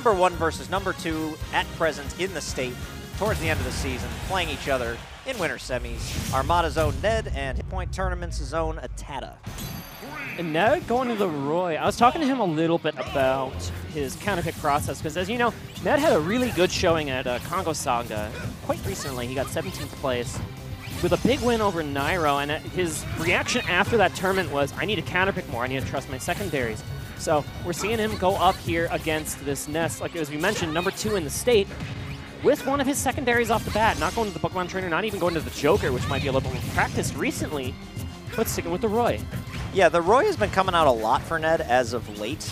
Number 1 versus number 2 at present in the state towards the end of the season, playing each other in winter semis. Armada's own Ned and Hit Point Tournament's own ATATA. And Ned going to the Roy. I was talking to him a little bit about his counterpick process, because as you know, Ned had a really good showing at Congo Saga. Quite recently, he got 17th place with a big win over Nairo, and his reaction after that tournament was, I need to counterpick more, I need to trust my secondaries. So we're seeing him go up here against this Ness, like as we mentioned, number 2 in the state, with one of his secondaries off the bat, not going to the Pokemon Trainer, not even going to the Joker, which might be a little bit practiced recently, but sticking with the Roy. Yeah, the Roy has been coming out a lot for Ned as of late.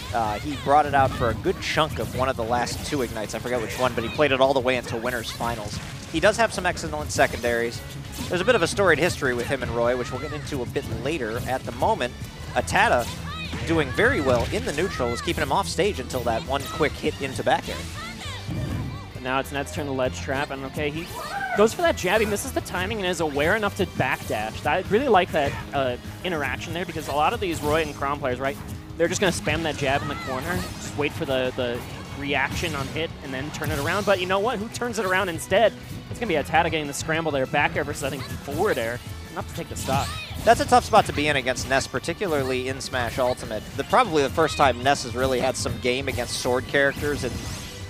He brought it out for a good chunk of one of the last 2 Ignites. I forget which one, but he played it all the way until Winners Finals. He does have some excellent secondaries. There's a bit of a storied history with him and Roy, which we'll get into a bit later. At the moment, ATATA doing very well in the neutral, is keeping him off stage until that one quick hit into back air. But now it's Ned's turn to ledge trap, and okay, he goes for that jab. He misses the timing and is aware enough to backdash. I really like that interaction there, because a lot of these Roy and Crown players, right, they're just going to spam that jab in the corner, just wait for the reaction on hit, and then turn it around. But you know what? Who turns it around instead? It's going to be ATATA getting the scramble there, back air versus, I think, forward air, enough to take the stock. That's a tough spot to be in against Ness, particularly in Smash Ultimate. Probably the first time Ness has really had some game against sword characters in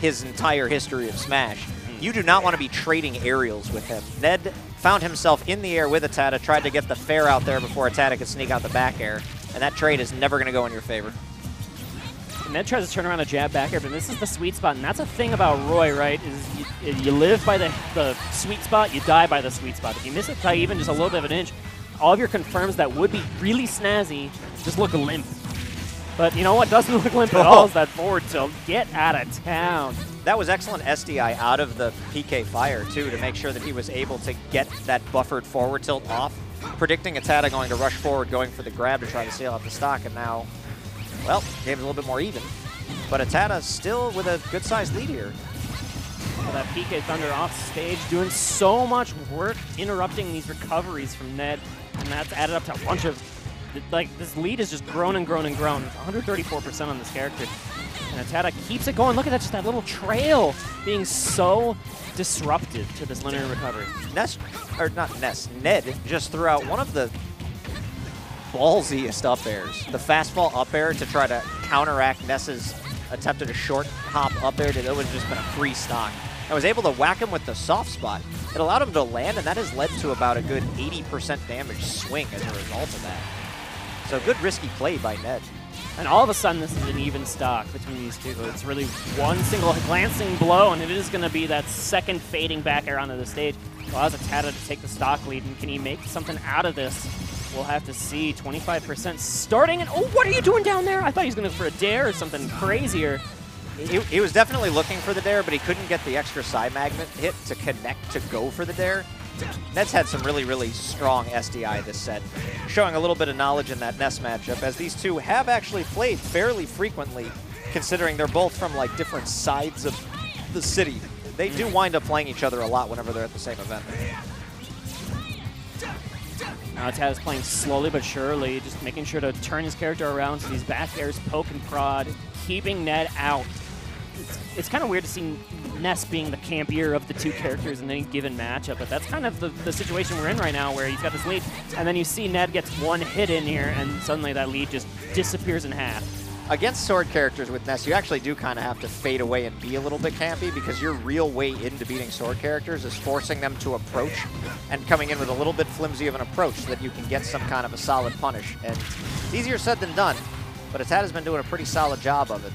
his entire history of Smash. You do not want to be trading aerials with him. Ned found himself in the air with ATATA, tried to get the fair out there before ATATA could sneak out the back air, and that trade is never going to go in your favor. Ned tries to turn around a jab back air, but this is the sweet spot, and that's a thing about Roy, right? Is you live by the sweet spot, you die by the sweet spot. If you miss it by even just a little bit of an inch, all of your confirms that would be really snazzy just look limp. But you know what doesn't look limp at all is that forward tilt. Get out of town. That was excellent SDI out of the PK Fire, too, to make sure that he was able to get that buffered forward tilt off, predicting ATATA going to rush forward, going for the grab to try to seal out the stock, and now, well, game's a little bit more even. But ATATA still with a good-sized lead here. So that PK Thunder off stage, doing so much work, interrupting these recoveries from Ned, and that's added up to a bunch of, like, this lead has just grown and grown and grown. 134% on this character. And ATATA keeps it going. Look at that, just that little trail being so disruptive to this linear recovery. Ned just threw out one of the ballsiest up airs. The fastball up air to try to counteract Ness's attempt at a short hop up air that would have just been a free stock. I was able to whack him with the soft spot. It allowed him to land, and that has led to about a good 80% damage swing as a result of that. So good risky play by Ned. And all of a sudden, this is an even stock between these two. It's really one single glancing blow, and it is going to be that second fading back air onto the stage. Allows ATATA to take the stock lead, and can he make something out of this? We'll have to see. 25% starting, and oh, what are you doing down there? I thought he was going to go for a dare or something crazier. He was definitely looking for the dare, but he couldn't get the extra side magnet hit to connect to go for the dare. Ned's had some really, really strong SDI this set, showing a little bit of knowledge in that Ness matchup, as these two have actually played fairly frequently, considering they're both from like different sides of the city. They do wind up playing each other a lot whenever they're at the same event. Now ATATA's playing slowly but surely, just making sure to turn his character around so these back airs poke and prod, keeping Ned out. It's kind of weird to see Ness being the campier of the two characters in any given matchup, but that's kind of the situation we're in right now, where he's got this lead, and then you see Ned gets one hit in here, and suddenly that lead just disappears in half. Against sword characters with Ness, you actually do kind of have to fade away and be a little bit campy, because your real way into beating sword characters is forcing them to approach and coming in with a little bit flimsy of an approach so that you can get some kind of a solid punish. And it's easier said than done, but ATATA's been doing a pretty solid job of it.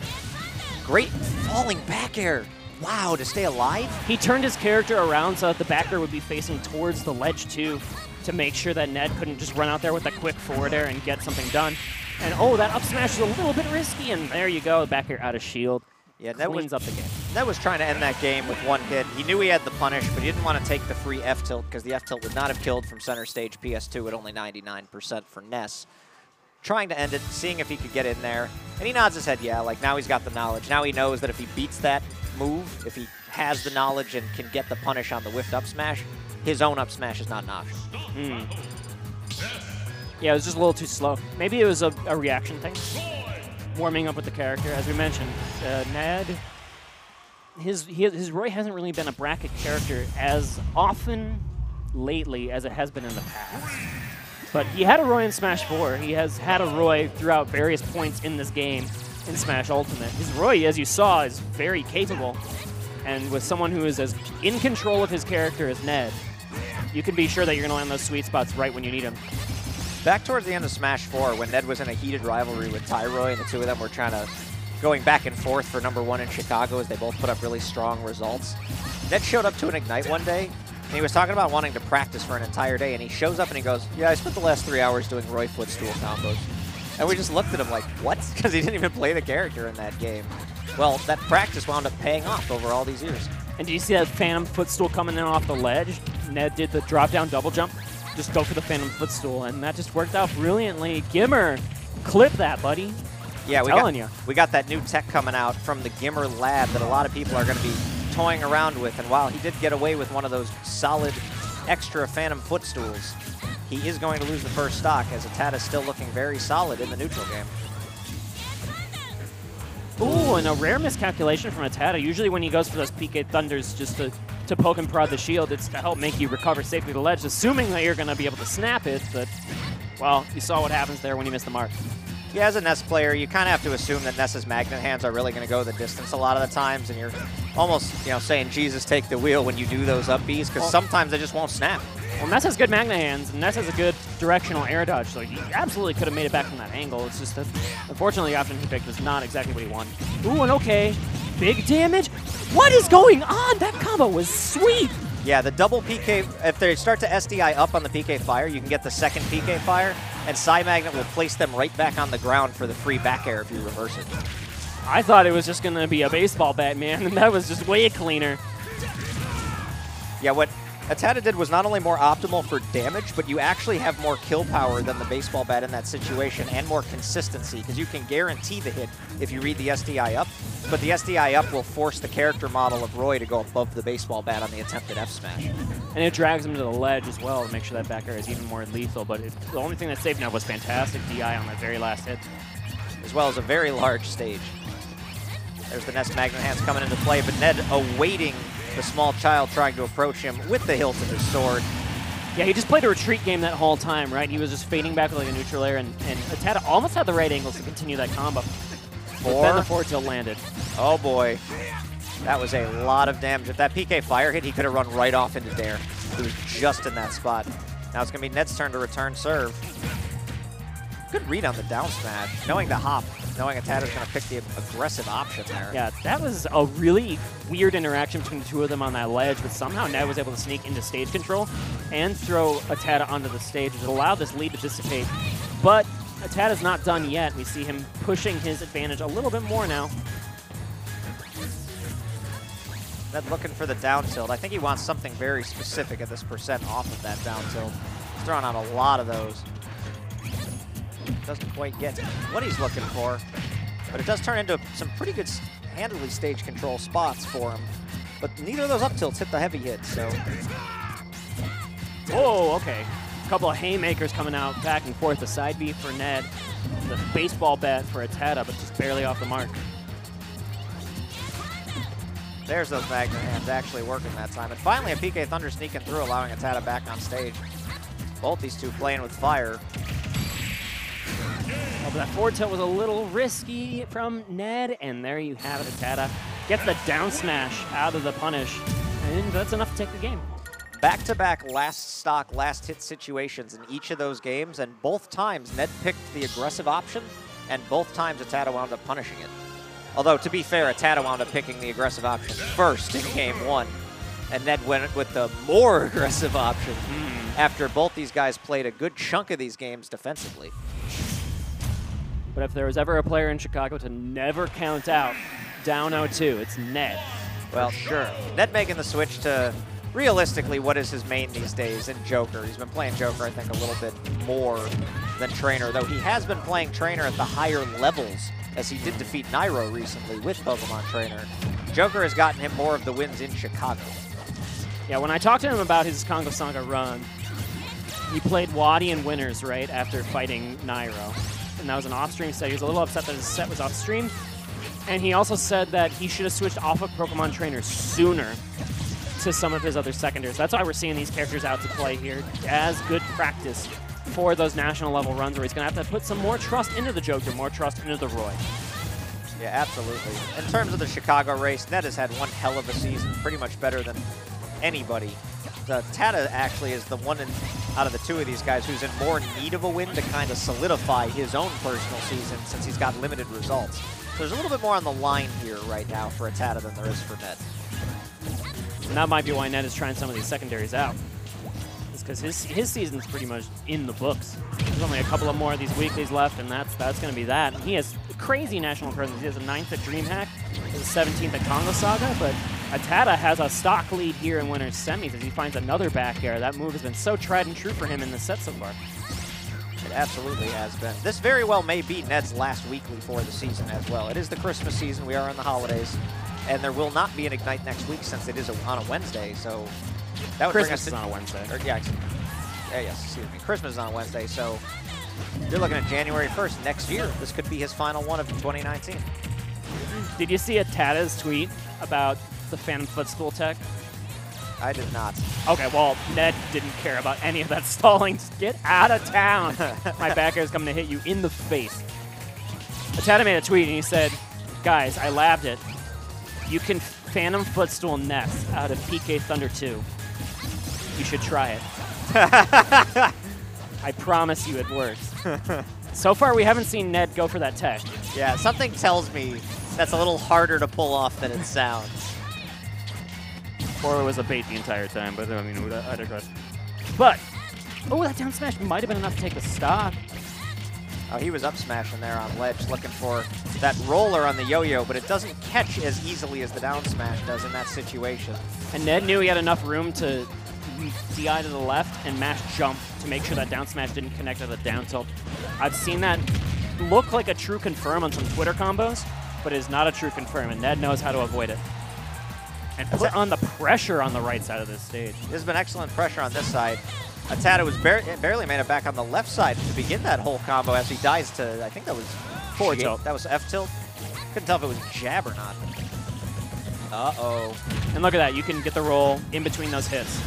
Great falling back air. Wow, to stay alive? He turned his character around so that the back air would be facing towards the ledge too, to make sure that Ned couldn't just run out there with a quick forward air and get something done. And oh, that up smash is a little bit risky, and there you go, back air out of shield. Yeah, Ned cleans up the game. Ned was trying to end that game with one hit. He knew he had the punish, but he didn't want to take the free F tilt, because the F tilt would not have killed from center stage PS2 at only 99% for Ness. Trying to end it, seeing if he could get in there. And he nods his head, yeah, like now he's got the knowledge. Now he knows that if he beats that move, if he has the knowledge and can get the punish on the whiffed up smash, his own up smash is not an option. Yeah, it was just a little too slow. Maybe it was a reaction thing. Warming up with the character, as we mentioned. Ned his Roy hasn't really been a bracket character as often lately as it has been in the past. But he had a Roy in Smash 4. He has had a Roy throughout various points in this game in Smash Ultimate. His Roy, as you saw, is very capable. And with someone who is as in control of his character as Ned, you can be sure that you're going to land those sweet spots right when you need them. Back towards the end of Smash 4, when Ned was in a heated rivalry with Tyroy, and the two of them were going back and forth for #1 in Chicago as they both put up really strong results. Ned showed up to an Ignite one day, and he was talking about wanting to practice for an entire day, and he shows up and he goes, yeah, I spent the last 3 hours doing Roy footstool combos. And we just looked at him like, what? Because he didn't even play the character in that game. Well, that practice wound up paying off over all these years. And do you see that Phantom footstool coming in off the ledge? Ned did the drop-down double jump. Just go for the Phantom footstool, and that just worked out brilliantly. Gimmer, clip that, buddy. Yeah, I'm we got that new tech coming out from the Gimmer lab that a lot of people are going to be toying around with. And while he did get away with one of those solid extra Phantom footstools, he is going to lose the first stock as ATATA is still looking very solid in the neutral game. Ooh, and a rare miscalculation from ATATA. Usually when he goes for those PK Thunders just to poke and prod the shield, it's to help make you recover safely to the ledge, assuming that you're going to be able to snap it. But, well, you saw what happens there when you miss the mark. Yeah, as a Ness player, you kind of have to assume that Ness's magnet hands are really going to go the distance a lot of the times, and you're almost, saying, Jesus, take the wheel when you do those up Bs, because sometimes they just won't snap. Well, Ness has good magnet hands, and Ness has a good directional air dodge, so he absolutely could have made it back from that angle. It's just that, unfortunately, the option he picked was not exactly what he wanted. Ooh, and okay. Big damage. What is going on? That combo was sweet. Yeah, the double PK, if they start to SDI up on the PK fire, you can get the second PK fire, and Psy-Magnet will place them right back on the ground for the free back air if you reverse it. I thought it was just going to be a baseball bat, man, and that was just way cleaner. Yeah, what ATATA did was not only more optimal for damage, but you actually have more kill power than the baseball bat in that situation, and more consistency, because you can guarantee the hit if you read the SDI up, but the SDI up will force the character model of Roy to go above the baseball bat on the attempted F smash. And it drags him to the ledge as well to make sure that back air is even more lethal, but the only thing that saved Ned was fantastic DI on that very last hit. As well as a very large stage. There's the Ness magnet hands coming into play, but Ned awaiting the small child trying to approach him with the hilt of his sword. Yeah, he just played a retreat game that whole time, right? He was just fading back with like a neutral air, and ATATA almost had the right angles to continue that combo. But then the forward tilt landed. Oh boy, that was a lot of damage. If that PK fire hit, he could have run right off into Dare. He was just in that spot. Now it's going to be Ned's turn to return serve. Good read on the down smash, knowing the hop, knowing ATATA's going to pick the aggressive option there. Yeah, that was a really weird interaction between the two of them on that ledge, but somehow Ned was able to sneak into stage control and throw ATATA onto the stage, which allowed this lead to dissipate. But ATATA's not done yet. We see him pushing his advantage a little bit more now. Ned looking for the down tilt. I think he wants something very specific at this percent off of that down tilt. He's throwing out a lot of those. Doesn't quite get what he's looking for, but it does turn into some pretty good handily stage control spots for him. But neither of those up tilts hit the heavy hit, so. Whoa, okay. A couple of haymakers coming out back and forth. The side B for Ned, the baseball bat for ATATA, but just barely off the mark. There's those magnet hands actually working that time. And finally a PK Thunder sneaking through, allowing ATATA back on stage. Both these two playing with fire. Oh, but that forward tilt was a little risky from Ned, and there you have it. ATATA gets the down smash out of the punish, and that's enough to take the game. Back-to-back last stock, last hit situations in each of those games, and both times Ned picked the aggressive option, and both times ATATA wound up punishing it. Although, to be fair, ATATA wound up picking the aggressive option first in game one, and Ned went with the more aggressive option after both these guys played a good chunk of these games defensively. But if there was ever a player in Chicago to never count out down 0-2, it's Ned. Well, sure. Ned making the switch to, realistically, what is his main these days in Joker. He's been playing Joker, I think, a little bit more than Trainer, though he has been playing Trainer at the higher levels, as he did defeat Nairo recently with Pokemon Trainer. Joker has gotten him more of the wins in Chicago. Yeah, when I talked to him about his Congo Saga run, he played Wadi and Winners, right, after fighting Nairo. And that was an off-stream set. He was a little upset that his set was off-stream. And he also said that he should have switched off of Pokemon Trainer sooner to some of his other secondaries. That's why we're seeing these characters out to play here as good practice for those national level runs where he's going to have to put some more trust into the Joker, more trust into the Roy. Yeah, absolutely. In terms of the Chicago race, Ned has had one hell of a season, pretty much better than anybody. The Tata actually is the one out of the two of these guys who's in more need of a win to kind of solidify his own personal season since he's got limited results. So there's a little bit more on the line here right now for a Tata than there is for Ned. And that might be why Ned is trying some of these secondaries out. It's because his season's pretty much in the books. There's only a couple of more of these weeklies left, and that's going to be that. And he has crazy national presence. He has a 9th at DreamHack, he has a 17th at Congo Saga, but ATATA has a stock lead here in Winners Semis as he finds another back air. That move has been so tried and true for him in the set so far. It absolutely has been. This very well may be Ned's last weekly for the season as well. It is the Christmas season. We are in the holidays. And there will not be an Ignite next week since it is on a Wednesday, so that would Christmas bring us is on a Wednesday. Yes, excuse me. Christmas is on a Wednesday, so you're looking at January 1st next year. This could be his final one of 2019. Did you see ATATA's tweet about the Phantom Footstool tech? I did not. Okay, well, Ned didn't care about any of that stalling. Get out of town. My back air is coming to hit you in the face. ATATA made a tweet and he said, guys, I labbed it. You can Phantom Footstool Ness out of PK Thunder 2. You should try it. I promise you it works. So far, we haven't seen Ned go for that tech. Yeah, something tells me that's a little harder to pull off than it sounds. Or it was a bait the entire time, but I mean, I digress. But, oh, that down smash might have been enough to take the stock. Oh, he was up smashing there on ledge, looking for that roller on the yo-yo, but it doesn't catch as easily as the down smash does in that situation. And Ned knew he had enough room to DI to the left and mash jump to make sure that down smash didn't connect to the down tilt. I've seen that look like a true confirm on some Twitter combos, but it is not a true confirm, and Ned knows how to avoid it. And put on the pressure on the right side of this stage. There's been excellent pressure on this side. ATATA was barely made it back on the left side to begin that whole combo as he dies to, I think that was forward tilt. That was F tilt. Couldn't tell if it was jab or not. Uh-oh. And look at that, you can get the roll in between those hits.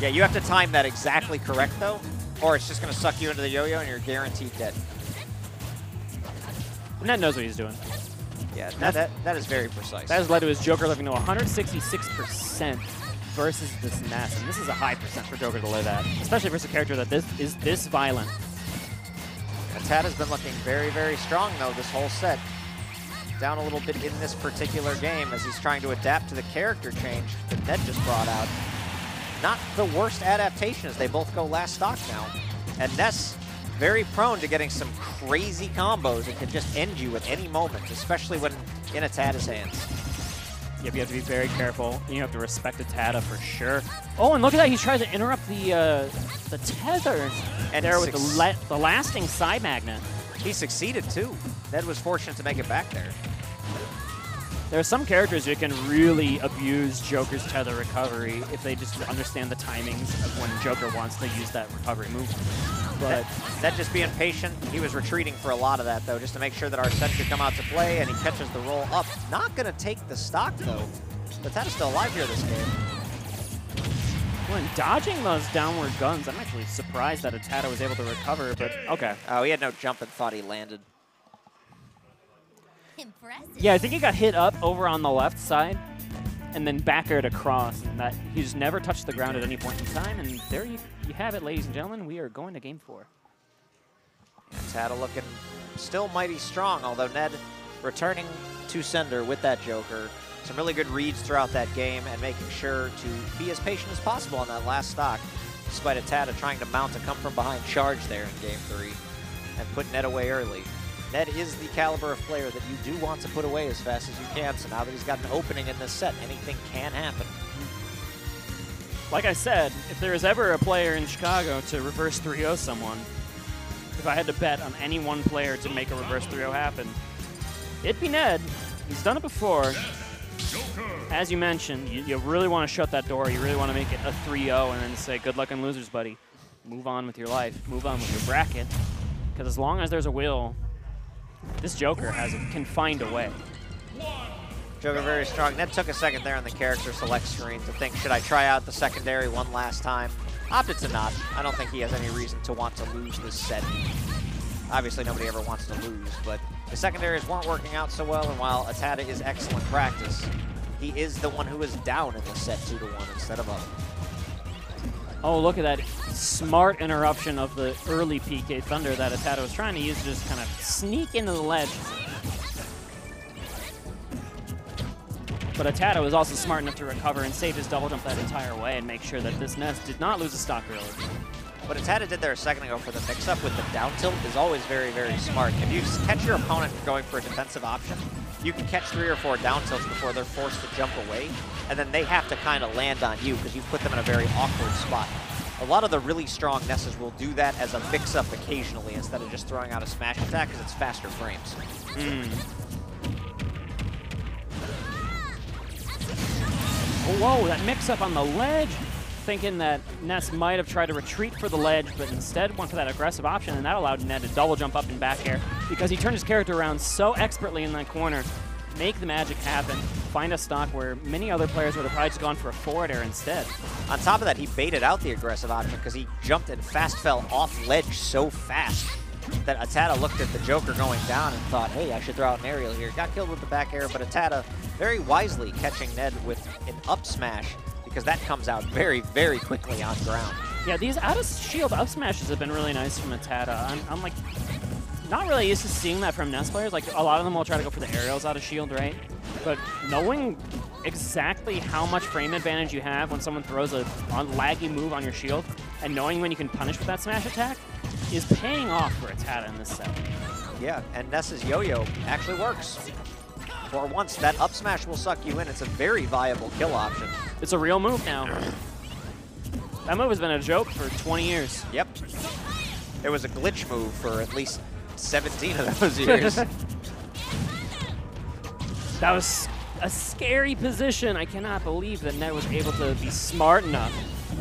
Yeah, you have to time that exactly correct though, or it's just gonna suck you into the yo-yo and you're guaranteed dead. Ned knows what he's doing. Yeah, that is very precise. That has led to his Joker living to 166% versus this Ness, and this is a high percent for Joker to live at, especially versus a character that is this violent. ATATA's been looking very, very strong though this whole set. Down a little bit in this particular game as he's trying to adapt to the character change that Ned just brought out. Not the worst adaptation as they both go last stock now. And Ness very prone to getting some crazy combos that can just end you at any moment, especially when in ATATA's hands. Yep, you have to be very careful. You have to respect ATATA for sure. Oh, and look at that. He's trying to interrupt the tether and there with the lasting side magnet. He succeeded too. Ned was fortunate to make it back there. There are some characters who can really abuse Joker's tether recovery if they just understand the timings of when Joker wants to use that recovery move. But Ned just being patient. He was retreating for a lot of that, though, just to make sure that our set could come out to play, and he catches the roll up. Not going to take the stock, though. ATATA's still alive here this game. When dodging those downward guns, I'm actually surprised that ATATA was able to recover, but okay. Oh, he had no jump and thought he landed. Impressive. Yeah, I think he got hit up over on the left side and then back aired across, and that he's never touched the ground at any point in time. And there you have it, ladies and gentlemen. We are going to game 4. ATATA looking still mighty strong, although Ned returning to sender with that Joker. Some really good reads throughout that game and making sure to be as patient as possible on that last stock, despite ATATA trying to mount a come-from-behind charge there in game 3 and put Ned away early. Ned is the caliber of player that you do want to put away as fast as you can, so now that he's got an opening in this set, anything can happen. Like I said, if there is ever a player in Chicago to reverse 3-0 someone, if I had to bet on any one player to make a reverse 3-0 happen, it'd be Ned. He's done it before. As you mentioned, you really want to shut that door. You really want to make it a 3-0 and then say, good luck and losers, buddy. Move on with your life. Move on with your bracket. Because as long as there's a will, this Joker can find a way. Joker very strong. Ned took a second there on the character select screen to think, should I try out the secondary one last time? Opted to not. I don't think he has any reason to want to lose this set. Obviously, nobody ever wants to lose, but the secondaries weren't working out so well, and while ATATA is excellent practice, he is the one who is down in the set 2-1 instead of up. Oh, look at that smart interruption of the early PK Thunder that ATATA was trying to use to just kind of sneak into the ledge. But ATATA was also smart enough to recover and save his double jump that entire way and make sure that this Ness did not lose a stock early. What ATATA did there a second ago for the mix-up with the down tilt is always very, very smart. If you just catch your opponent going for a defensive option, you can catch 3 or 4 down tilts before they're forced to jump away, and then they have to kind of land on you because you put them in a very awkward spot. A lot of the really strong Nesses will do that as a mix-up occasionally instead of just throwing out a smash attack because it's faster frames. Oh, whoa, that mix-up on the ledge. Thinking that Ness might have tried to retreat for the ledge, but instead went for that aggressive option, and that allowed Ned to double jump up and back air because he turned his character around so expertly in that corner. Make the magic happen, find a stock where many other players would have probably just gone for a forward air instead. On top of that, he baited out the aggressive option because he jumped and fast fell off ledge so fast that ATATA looked at the Joker going down and thought, hey, I should throw out an aerial here. Got killed with the back air, but ATATA very wisely catching Ned with an up smash because that comes out very, very quickly on ground. Yeah, these out-of-shield up smashes have been really nice from ATATA. I'm like, not really used to seeing that from Ness players. Like, a lot of them will try to go for the aerials out of shield, right? But knowing exactly how much frame advantage you have when someone throws a laggy move on your shield, and knowing when you can punish with that smash attack, is paying off for ATATA in this set. Yeah, and Ness's yo-yo actually works. For once, that up smash will suck you in. It's a very viable kill option. It's a real move now. That move has been a joke for 20 years. Yep. It was a glitch move for at least 17 of those years. That was a scary position. I cannot believe that Ned was able to be smart enough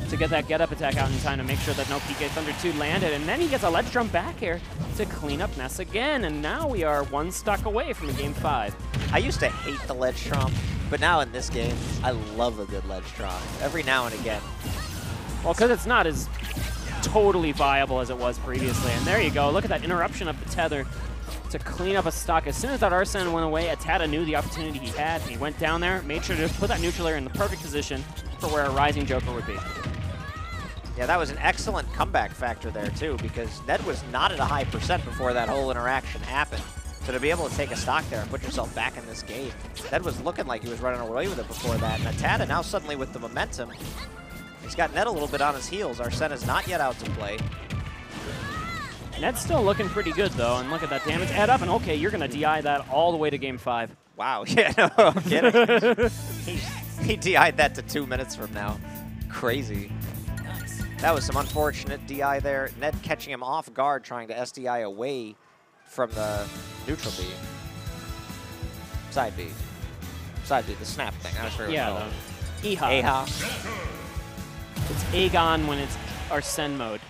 to get that get-up attack out in time to make sure that no PK Thunder 2 landed. And then he gets a ledge jump back here to clean up Ness again. And now we are one stock away from a game 5. I used to hate the ledge tromp, but now in this game, I love a good ledge tromp every now and again. Well, because it's not as totally viable as it was previously. And there you go. Look at that interruption of the tether to clean up a stock. As soon as that Arsene went away, ATATA knew the opportunity he had. He went down there, made sure to just put that neutral air in the perfect position for where a rising Joker would be. Yeah, that was an excellent comeback factor there, too, because Ned was not at a high percent before that whole interaction happened. So to be able to take a stock there and put yourself back in this game, Ned was looking like he was running away with it before that. And ATATA now suddenly with the momentum, he's got Ned a little bit on his heels. Arsene is not yet out to play. Ned's still looking pretty good, though, and look at that damage add up, and okay, you're going to DI that all the way to game 5. Wow, yeah, no, I'm kidding. he DI'd that to 2 minutes from now. Crazy. That was some unfortunate DI there. Ned catching him off guard, trying to SDI away from the neutral B. Side B. Side B, the snap thing. I was sure yeah, the EHA. It's Aegon when it's Arsene mode.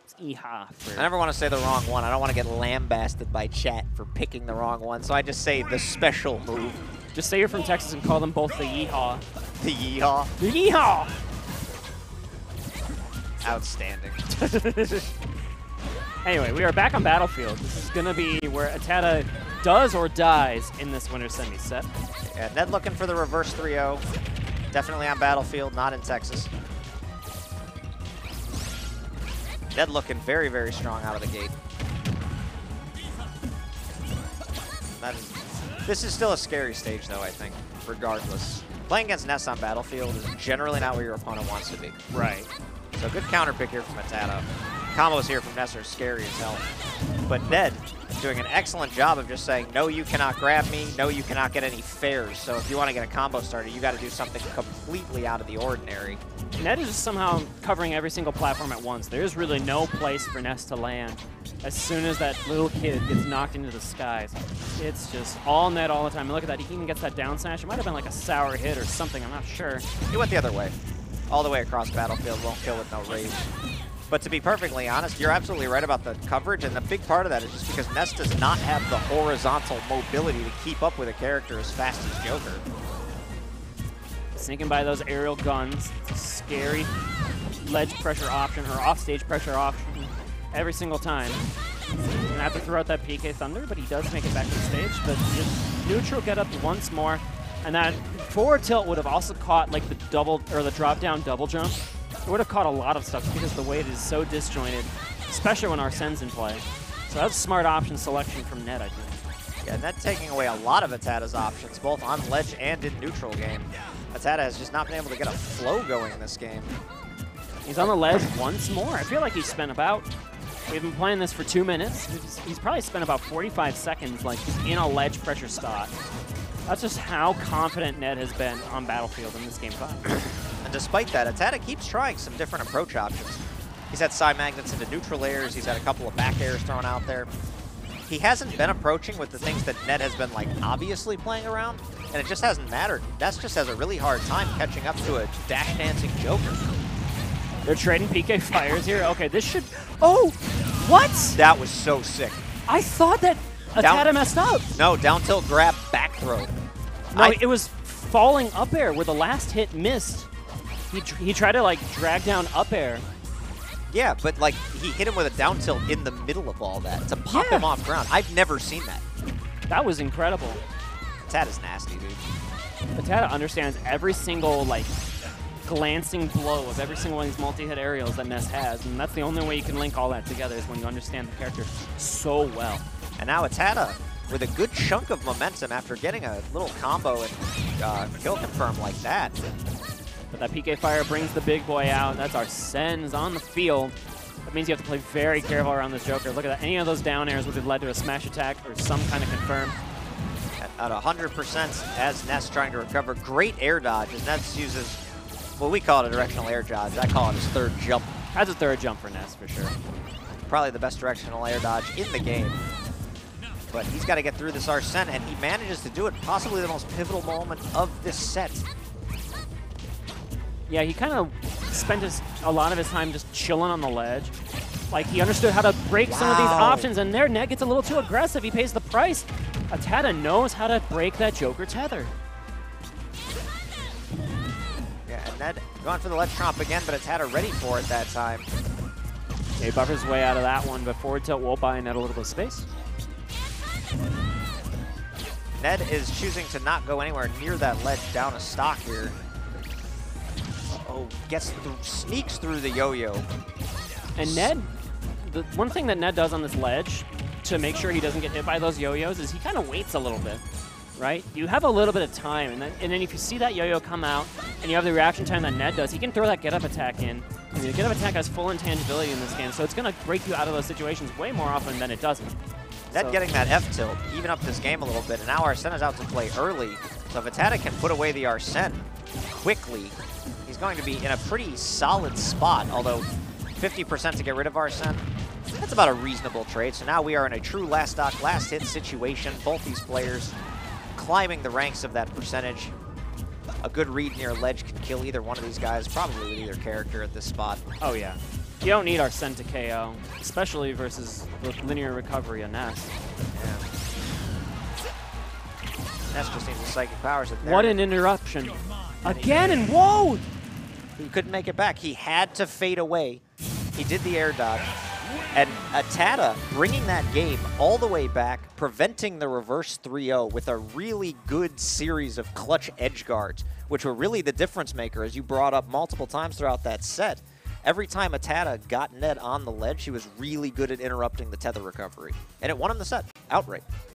It's EHA. I never want to say the wrong one. I don't want to get lambasted by chat for picking the wrong one, so I just say the special move. Just say you're from Texas and call them both the Yeehaw. The Yeehaw? The Yeehaw! Outstanding. Anyway, we are back on Battlefield. This is going to be where ATATA does or dies in this winter semi set. Yeah, Ned looking for the reverse 3-0. Definitely on Battlefield, not in Texas. Ned looking very, very strong out of the gate. This is still a scary stage, though, I think, regardless. Playing against Ness on Battlefield is generally not where your opponent wants to be. Right. So good counter pick here from ATATA. Combos here from Ness are scary as hell. But Ned is doing an excellent job of just saying, no, you cannot grab me. No, you cannot get any fares. So if you want to get a combo started, you got to do something completely out of the ordinary. Ned is just somehow covering every single platform at once. There's really no place for Ness to land. As soon as that little kid gets knocked into the skies, it's just all Ned all the time. And look at that, he even gets that down smash. It might have been like a sour hit or something, I'm not sure. He went the other way. All the way across Battlefield, won't kill with no rage. But to be perfectly honest, you're absolutely right about the coverage, and the big part of that is just because Ness does not have the horizontal mobility to keep up with a character as fast as Joker. Sneaking by those aerial guns. It's a scary ledge pressure option or offstage pressure option every single time. Gonna have to throw out that PK Thunder, but he does make it back to the stage. But just neutral get up once more, and that forward tilt would have also caught like the double or the drop down double jump. It would have caught a lot of stuff because the weight is so disjointed, especially when Arsene's in play. So that's a smart option selection from Ned, I think. Yeah, Ned taking away a lot of ATATA's options, both on ledge and in neutral game. ATATA has just not been able to get a flow going in this game. He's on the ledge once more. I feel like he's spent about, we've been playing this for 2 minutes. He's probably spent about 45 seconds like in a ledge pressure spot. That's just how confident Ned has been on Battlefield in this game 5. And despite that, ATATA keeps trying some different approach options. He's had side magnets into neutral airs. He's had a couple of back airs thrown out there. He hasn't been approaching with the things that Ned has been like obviously playing around, and it just hasn't mattered. Ness just has a really hard time catching up to a dash dancing Joker. They're trading PK fires here. Okay, this should, oh, what? That was so sick. I thought that ATATA messed up. No, down tilt grab, back throw. No, it was falling up air where the last hit missed. He tried to like drag down up air. Yeah, but like he hit him with a down tilt in the middle of all that to pop him off ground. I've never seen that. That was incredible. ATATA's nasty, dude. ATATA understands every single like glancing blow of every single one of these multi-hit aerials that Ness has, and that's the only way you can link all that together is when you understand the character so well. And now ATATA with a good chunk of momentum after getting a little combo and kill confirm like that. But that PK fire brings the big boy out. That's Arsene's on the field. That means you have to play very careful around this Joker. Look at that. Any of those down airs would have led to a smash attack or some kind of confirm. At 100% as Ness trying to recover. Great air dodge as Ness uses, well, we call it a directional air dodge. I call it his third jump. That's a third jump for Ness for sure. Probably the best directional air dodge in the game. But he's got to get through this Arsene, and he manages to do it. Possibly the most pivotal moment of this set. Yeah, he kind of spent a lot of his time just chilling on the ledge. Like, he understood how to break some of these options, and there, Ned gets a little too aggressive. He pays the price. ATATA knows how to break that Joker tether. Yeah, and Ned going for the ledge tromp again, but ATATA ready for it that time. He buffers his way out of that one, but forward tilt will buy Ned a little bit of space. Ned is choosing to not go anywhere near that ledge down a stock here. Oh, sneaks through the yo-yo. And Ned, the one thing that Ned does on this ledge to make sure he doesn't get hit by those yo-yos is he kind of waits a little bit, right? You have a little bit of time, and then if you see that yo-yo come out and you have the reaction time that Ned does, he can throw that get-up attack in. And the get-up attack has full intangibility in this game, so it's going to break you out of those situations way more often than it doesn't. Ned getting that F-tilt, even up this game a little bit, and now Arsene is out to play early. So if ATATA can put away the Arsene quickly, he's going to be in a pretty solid spot, although 50% to get rid of Arsene, that's about a reasonable trade. So now we are in a true last stock, last hit situation. Both these players climbing the ranks of that percentage. A good read near ledge can kill either one of these guys, probably with either character at this spot. Oh yeah. You don't need Arsene to KO, especially versus the linear recovery of Ness. Yeah. Ness just needs the psychic powers at there. What an interruption. Again, and whoa! He couldn't make it back. He had to fade away. He did the air dodge. And ATATA bringing that game all the way back, preventing the reverse 3-0 with a really good series of clutch edge guards, which were really the difference maker, as you brought up multiple times throughout that set. Every time ATATA got Ned on the ledge, he was really good at interrupting the tether recovery. And it won him the set outright.